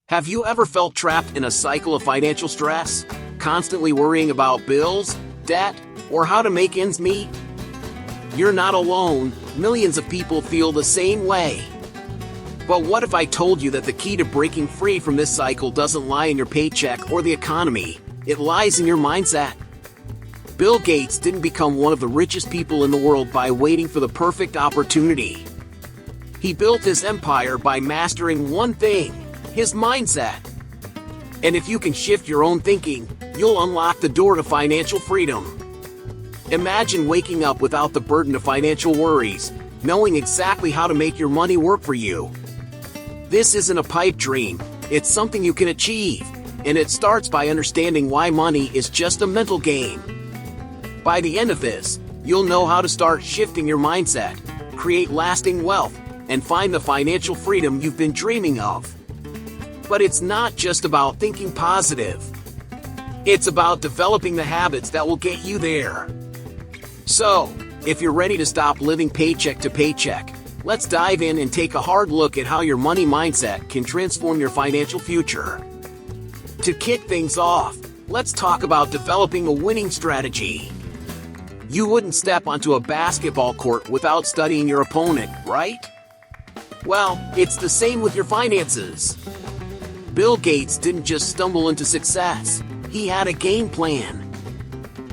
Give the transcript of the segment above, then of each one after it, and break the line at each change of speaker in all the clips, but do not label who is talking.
Have you ever felt trapped in a cycle of financial stress, constantly worrying about bills, debt, or how to make ends meet? You're not alone, millions of people feel the same way. But what if I told you that the key to breaking free from this cycle doesn't lie in your paycheck or the economy, it lies in your mindset? Bill Gates didn't become one of the richest people in the world by waiting for the perfect opportunity. He built his empire by mastering one thing: his mindset. And if you can shift your own thinking, you'll unlock the door to financial freedom. Imagine waking up without the burden of financial worries, knowing exactly how to make your money work for you. This isn't a pipe dream, it's something you can achieve, and it starts by understanding why money is just a mental game. By the end of this, you'll know how to start shifting your mindset, create lasting wealth, and find the financial freedom you've been dreaming of. But it's not just about thinking positive. It's about developing the habits that will get you there. So, if you're ready to stop living paycheck to paycheck, let's dive in and take a hard look at how your money mindset can transform your financial future. To kick things off, let's talk about developing a winning strategy. You wouldn't step onto a basketball court without studying your opponent, right? Well, it's the same with your finances. Bill Gates didn't just stumble into success, he had a game plan.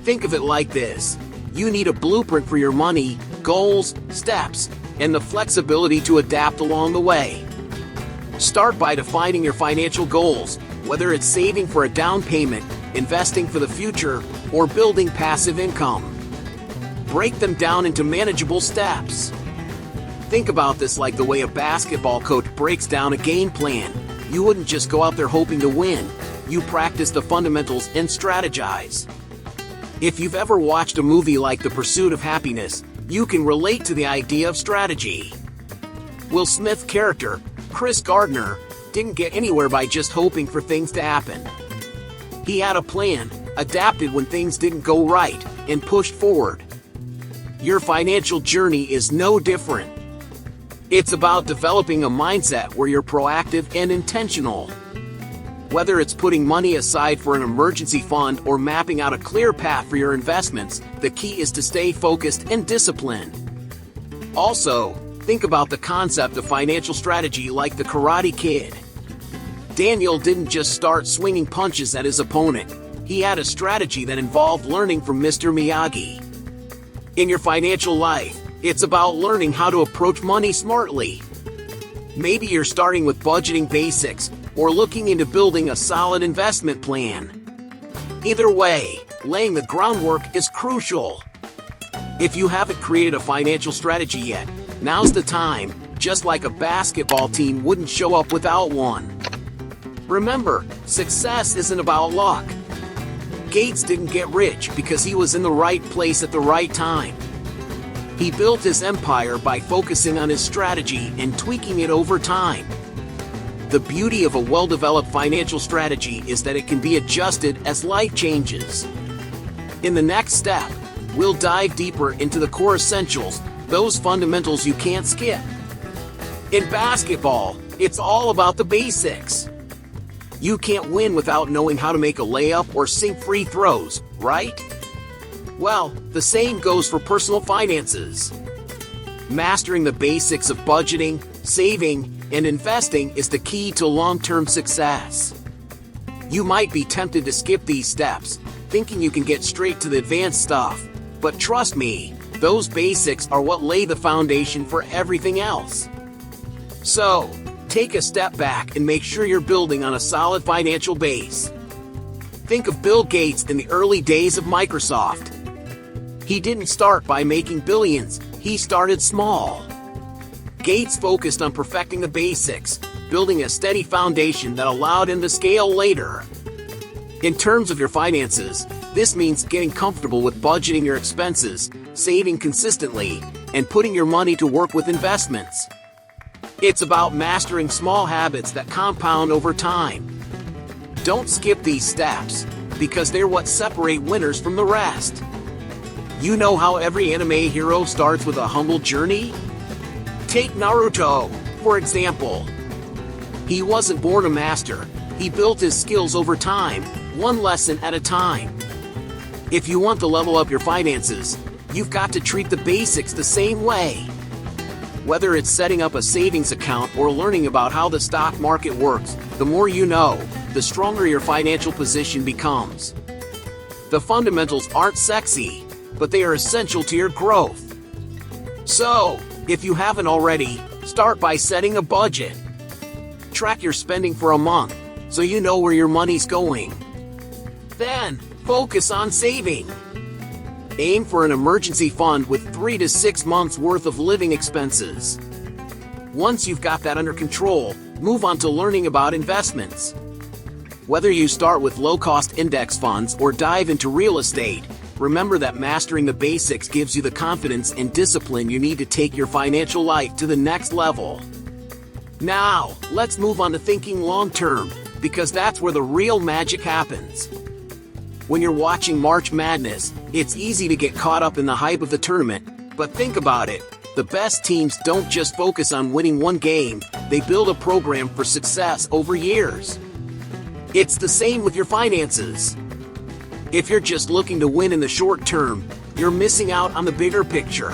Think of it like this: you need a blueprint for your money, goals, steps, and the flexibility to adapt along the way. Start by defining your financial goals, whether it's saving for a down payment, investing for the future, or building passive income. Break them down into manageable steps. Think about this like the way a basketball coach breaks down a game plan. You wouldn't just go out there hoping to win. You practice the fundamentals and strategize. If you've ever watched a movie like The Pursuit of Happiness, you can relate to the idea of strategy. Will Smith's character, Chris Gardner, didn't get anywhere by just hoping for things to happen. He had a plan, adapted when things didn't go right, and pushed forward. Your financial journey is no different. It's about developing a mindset where you're proactive and intentional. Whether it's putting money aside for an emergency fund or mapping out a clear path for your investments, the key is to stay focused and disciplined. Also, think about the concept of financial strategy like the Karate Kid. Daniel didn't just start swinging punches at his opponent. He had a strategy that involved learning from Mr. Miyagi. In your financial life, it's about learning how to approach money smartly. Maybe you're starting with budgeting basics or looking into building a solid investment plan. Either way, laying the groundwork is crucial. If you haven't created a financial strategy yet, now's the time, just like a basketball team wouldn't show up without one. Remember, success isn't about luck. Gates didn't get rich because he was in the right place at the right time. He built his empire by focusing on his strategy and tweaking it over time. The beauty of a well-developed financial strategy is that it can be adjusted as life changes. In the next step, we'll dive deeper into the core essentials, those fundamentals you can't skip. In basketball, it's all about the basics. You can't win without knowing how to make a layup or sink free throws, right? Well, the same goes for personal finances. Mastering the basics of budgeting, saving, and investing is the key to long-term success. You might be tempted to skip these steps, thinking you can get straight to the advanced stuff, but trust me, those basics are what lay the foundation for everything else. So, take a step back and make sure you're building on a solid financial base. Think of Bill Gates in the early days of Microsoft. He didn't start by making billions, he started small. Gates focused on perfecting the basics, building a steady foundation that allowed him to scale later. In terms of your finances, this means getting comfortable with budgeting your expenses, saving consistently, and putting your money to work with investments. It's about mastering small habits that compound over time. Don't skip these steps, because they're what separate winners from the rest. You know how every anime hero starts with a humble journey? Take Naruto, for example. He wasn't born a master. He built his skills over time, one lesson at a time. If you want to level up your finances, you've got to treat the basics the same way. Whether it's setting up a savings account or learning about how the stock market works, the more you know, the stronger your financial position becomes. The fundamentals aren't sexy, but they are essential to your growth. So, if you haven't already, start by setting a budget. Track your spending for a month, so you know where your money's going. Then, focus on saving. Aim for an emergency fund with 3 to 6 months worth of living expenses. Once you've got that under control, move on to learning about investments. Whether you start with low-cost index funds or dive into real estate, remember that mastering the basics gives you the confidence and discipline you need to take your financial life to the next level. Now, let's move on to thinking long-term, because that's where the real magic happens. When you're watching March Madness, it's easy to get caught up in the hype of the tournament, but think about it. The best teams don't just focus on winning one game, they build a program for success over years. It's the same with your finances. If you're just looking to win in the short term, you're missing out on the bigger picture.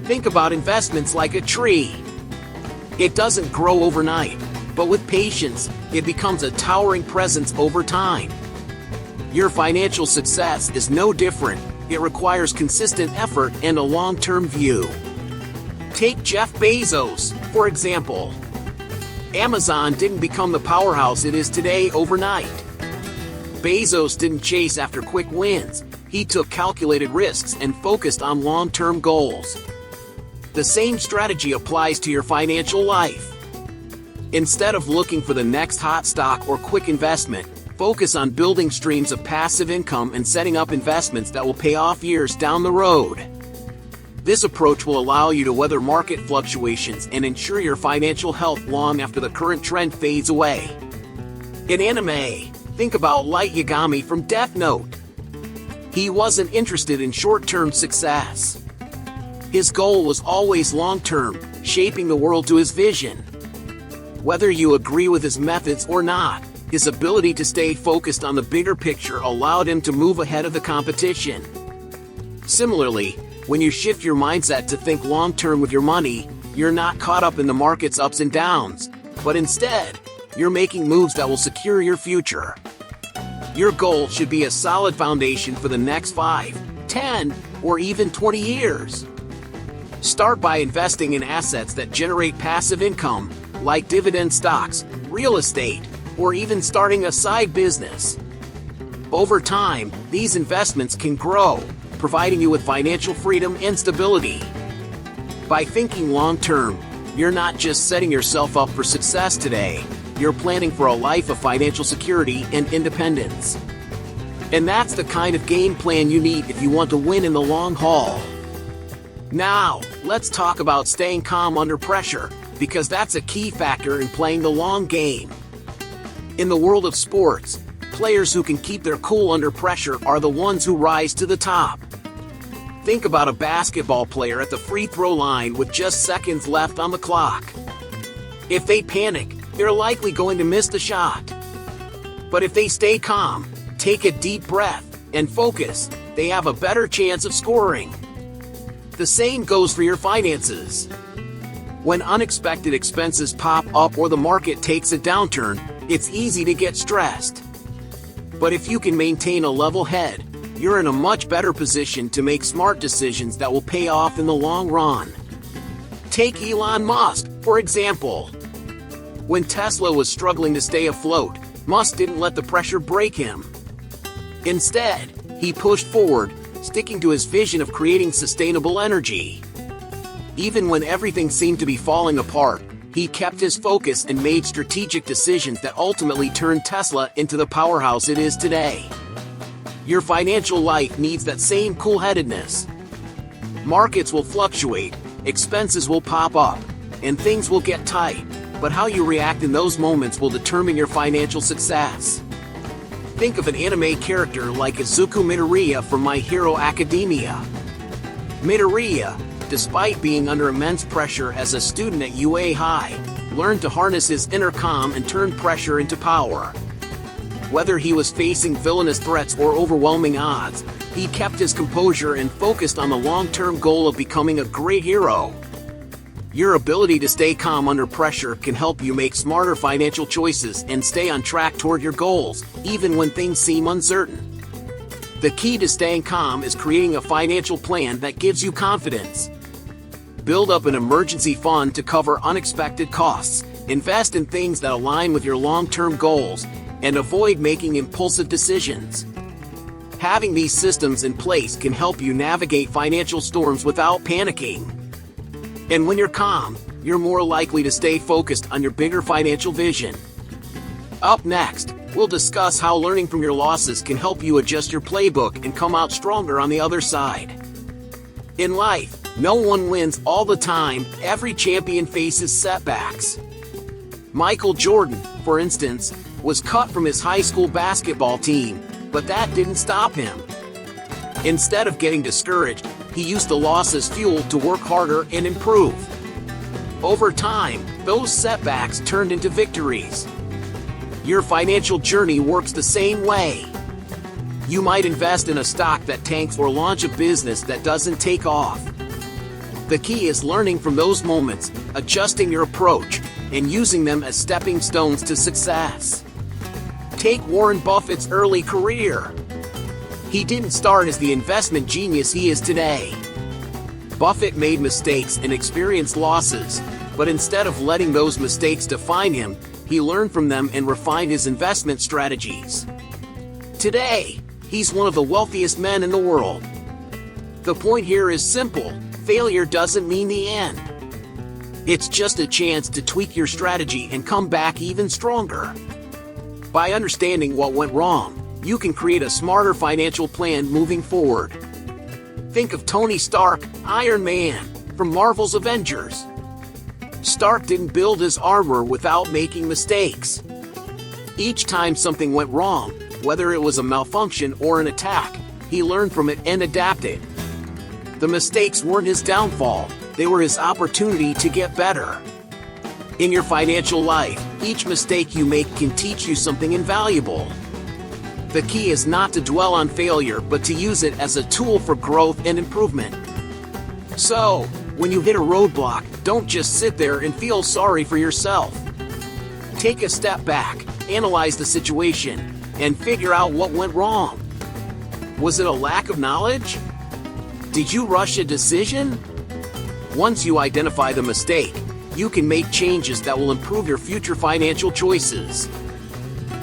Think about investments like a tree. It doesn't grow overnight, but with patience, it becomes a towering presence over time. Your financial success is no different. It requires consistent effort and a long-term view. Take Jeff Bezos, for example. Amazon didn't become the powerhouse it is today overnight. Bezos didn't chase after quick wins. He took calculated risks and focused on long-term goals. The same strategy applies to your financial life. Instead of looking for the next hot stock or quick investment, focus on building streams of passive income and setting up investments that will pay off years down the road. This approach will allow you to weather market fluctuations and ensure your financial health long after the current trend fades away. In anime, think about Light Yagami from Death Note. He wasn't interested in short-term success. His goal was always long-term, shaping the world to his vision. Whether you agree with his methods or not, his ability to stay focused on the bigger picture allowed him to move ahead of the competition. Similarly, when you shift your mindset to think long-term with your money, you're not caught up in the market's ups and downs, but instead, you're making moves that will secure your future. Your goal should be a solid foundation for the next 5, 10, or even 20 years. Start by investing in assets that generate passive income, like dividend stocks, real estate, or even starting a side business. Over time, these investments can grow, providing you with financial freedom and stability. By thinking long-term, you're not just setting yourself up for success today, you're planning for a life of financial security and independence. And that's the kind of game plan you need if you want to win in the long haul. Now, let's talk about staying calm under pressure, because that's a key factor in playing the long game. In the world of sports, players who can keep their cool under pressure are the ones who rise to the top. Think about a basketball player at the free throw line with just seconds left on the clock. If they panic, they're likely going to miss the shot. But if they stay calm, take a deep breath, and focus, they have a better chance of scoring. The same goes for your finances. When unexpected expenses pop up or the market takes a downturn, it's easy to get stressed. But if you can maintain a level head, you're in a much better position to make smart decisions that will pay off in the long run. Take Elon Musk, for example. When Tesla was struggling to stay afloat, Musk didn't let the pressure break him. Instead, he pushed forward, sticking to his vision of creating sustainable energy. Even when everything seemed to be falling apart, he kept his focus and made strategic decisions that ultimately turned Tesla into the powerhouse it is today. Your financial life needs that same cool-headedness. Markets will fluctuate, expenses will pop up, and things will get tight, but how you react in those moments will determine your financial success. Think of an anime character like Izuku Midoriya from My Hero Academia. Midoriya, despite being under immense pressure as a student at UA High, learned to harness his inner calm and turn pressure into power. Whether he was facing villainous threats or overwhelming odds, he kept his composure and focused on the long-term goal of becoming a great hero. Your ability to stay calm under pressure can help you make smarter financial choices and stay on track toward your goals, even when things seem uncertain. The key to staying calm is creating a financial plan that gives you confidence. Build up an emergency fund to cover unexpected costs, invest in things that align with your long-term goals, and avoid making impulsive decisions. Having these systems in place can help you navigate financial storms without panicking. And when you're calm, you're more likely to stay focused on your bigger financial vision. Up next, we'll discuss how learning from your losses can help you adjust your playbook and come out stronger on the other side. In life, no one wins all the time. Every champion faces setbacks. Michael Jordan, for instance, was cut from his high school basketball team, but that didn't stop him. Instead of getting discouraged, he used the loss as fuel to work harder and improve. Over time, those setbacks turned into victories. Your financial journey works the same way. You might invest in a stock that tanks or launch a business that doesn't take off. The key is learning from those moments, adjusting your approach, and using them as stepping stones to success. Take Warren Buffett's early career. He didn't start as the investment genius he is today. Buffett made mistakes and experienced losses, but instead of letting those mistakes define him, he learned from them and refined his investment strategies. Today, he's one of the wealthiest men in the world. The point here is simple: failure doesn't mean the end. It's just a chance to tweak your strategy and come back even stronger. By understanding what went wrong, you can create a smarter financial plan moving forward. Think of Tony Stark, Iron Man, from Marvel's Avengers. Stark didn't build his armor without making mistakes. Each time something went wrong, whether it was a malfunction or an attack, he learned from it and adapted. The mistakes weren't his downfall, they were his opportunity to get better. In your financial life, each mistake you make can teach you something invaluable. The key is not to dwell on failure, but to use it as a tool for growth and improvement. So, when you hit a roadblock, don't just sit there and feel sorry for yourself. Take a step back, analyze the situation, and figure out what went wrong. Was it a lack of knowledge? Did you rush a decision? Once you identify the mistake, you can make changes that will improve your future financial choices.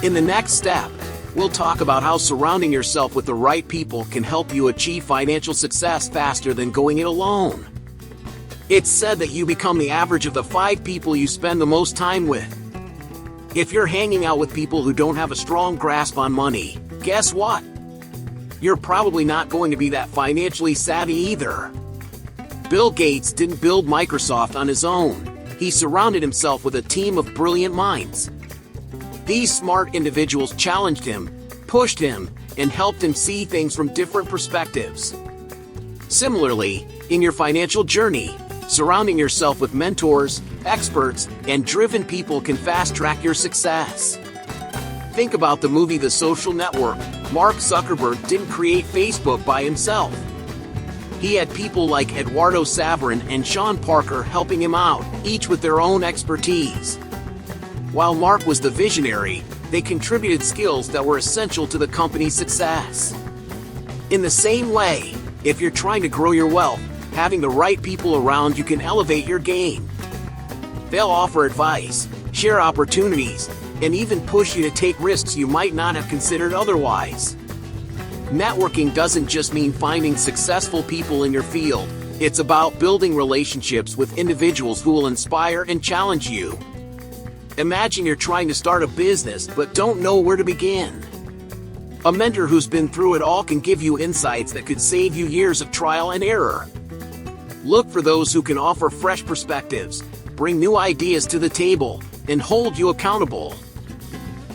In the next step, we'll talk about how surrounding yourself with the right people can help you achieve financial success faster than going it alone. It's said that you become the average of the 5 people you spend the most time with. If you're hanging out with people who don't have a strong grasp on money, guess what? You're probably not going to be that financially savvy either. Bill Gates didn't build Microsoft on his own. He surrounded himself with a team of brilliant minds. These smart individuals challenged him, pushed him, and helped him see things from different perspectives. Similarly, in your financial journey, surrounding yourself with mentors, experts, and driven people can fast-track your success. Think about the movie The Social Network. Mark Zuckerberg didn't create Facebook by himself. He had people like Eduardo Saverin and Sean Parker helping him out, each with their own expertise. While Mark was the visionary, they contributed skills that were essential to the company's success. In the same way, if you're trying to grow your wealth, having the right people around you can elevate your game. They'll offer advice, share opportunities, and even push you to take risks you might not have considered otherwise. Networking doesn't just mean finding successful people in your field, it's about building relationships with individuals who will inspire and challenge you. Imagine you're trying to start a business but don't know where to begin. A mentor who's been through it all can give you insights that could save you years of trial and error. Look for those who can offer fresh perspectives, bring new ideas to the table, and hold you accountable.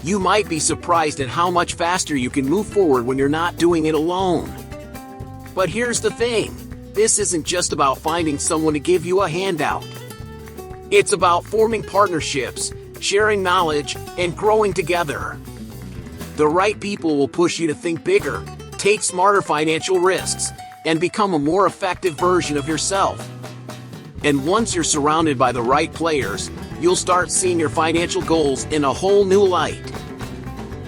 You might be surprised at how much faster you can move forward when you're not doing it alone. But here's the thing, this isn't just about finding someone to give you a handout. It's about forming partnerships, sharing knowledge, and growing together. The right people will push you to think bigger, take smarter financial risks, and become a more effective version of yourself. And once you're surrounded by the right players, you'll start seeing your financial goals in a whole new light.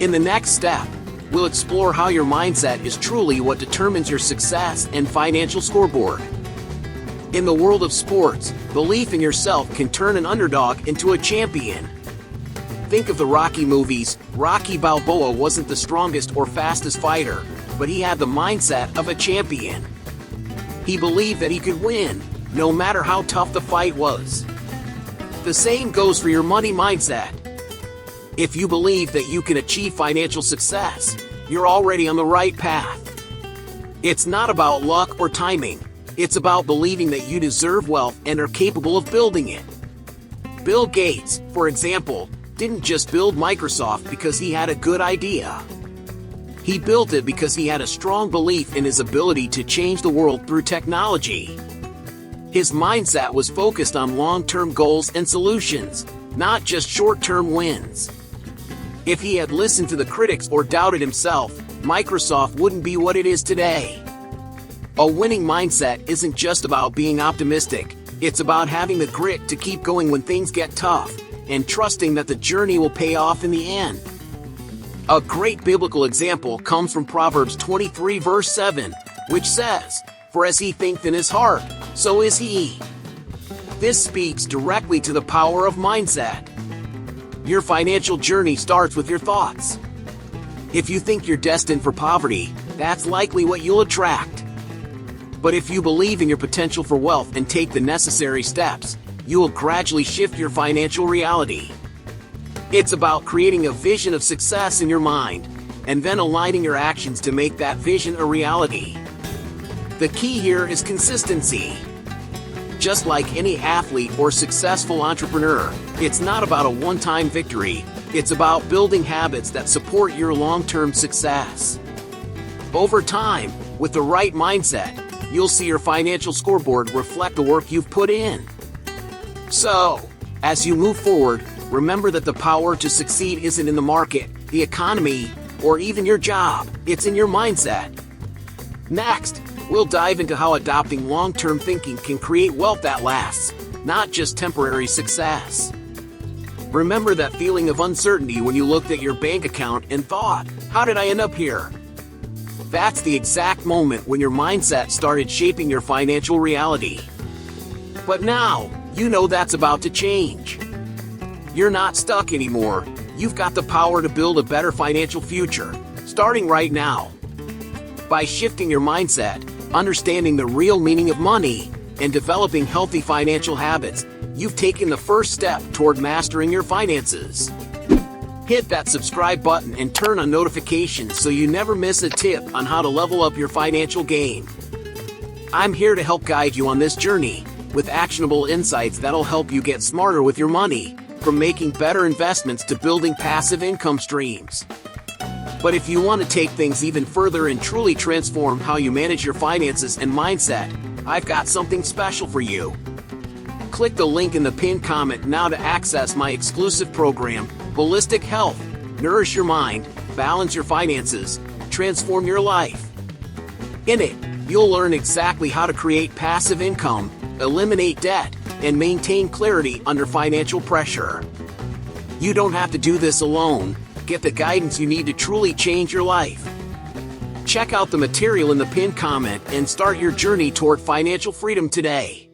In the next step, we'll explore how your mindset is truly what determines your success and financial scoreboard. In the world of sports, belief in yourself can turn an underdog into a champion. Think of the Rocky movies. Rocky Balboa wasn't the strongest or fastest fighter, but he had the mindset of a champion. He believed that he could win, no matter how tough the fight was. The same goes for your money mindset. If you believe that you can achieve financial success, you're already on the right path. It's not about luck or timing. It's about believing that you deserve wealth and are capable of building it. Bill Gates, for example, didn't just build Microsoft because he had a good idea. He built it because he had a strong belief in his ability to change the world through technology. His mindset was focused on long-term goals and solutions, not just short-term wins. If he had listened to the critics or doubted himself, Microsoft wouldn't be what it is today. A winning mindset isn't just about being optimistic, it's about having the grit to keep going when things get tough, and trusting that the journey will pay off in the end. A great biblical example comes from Proverbs 23 verse 7, which says, "For as he thinketh in his heart, so is he." This speaks directly to the power of mindset. Your financial journey starts with your thoughts. If you think you're destined for poverty, that's likely what you'll attract. But if you believe in your potential for wealth and take the necessary steps, you will gradually shift your financial reality. It's about creating a vision of success in your mind, and then aligning your actions to make that vision a reality. The key here is consistency. Just like any athlete or successful entrepreneur, it's not about a one-time victory, it's about building habits that support your long-term success. Over time, with the right mindset, you'll see your financial scoreboard reflect the work you've put in. So, as you move forward, remember that the power to succeed isn't in the market, the economy, or even your job, it's in your mindset. Next, we'll dive into how adopting long-term thinking can create wealth that lasts, not just temporary success. Remember that feeling of uncertainty when you looked at your bank account and thought, "How did I end up here?" That's the exact moment when your mindset started shaping your financial reality. But now, you know that's about to change. You're not stuck anymore. You've got the power to build a better financial future, starting right now. By shifting your mindset, understanding the real meaning of money, and developing healthy financial habits, you've taken the first step toward mastering your finances. Hit that subscribe button and turn on notifications so you never miss a tip on how to level up your financial game. I'm here to help guide you on this journey, with actionable insights that'll help you get smarter with your money, from making better investments to building passive income streams. But if you want to take things even further and truly transform how you manage your finances and mindset, I've got something special for you. Click the link in the pinned comment now to access my exclusive program, Holistic Health. Nourish your mind, balance your finances, transform your life. In it, you'll learn exactly how to create passive income, eliminate debt, and maintain clarity under financial pressure. You don't have to do this alone. Get the guidance you need to truly change your life. Check out the material in the pinned comment and start your journey toward financial freedom today.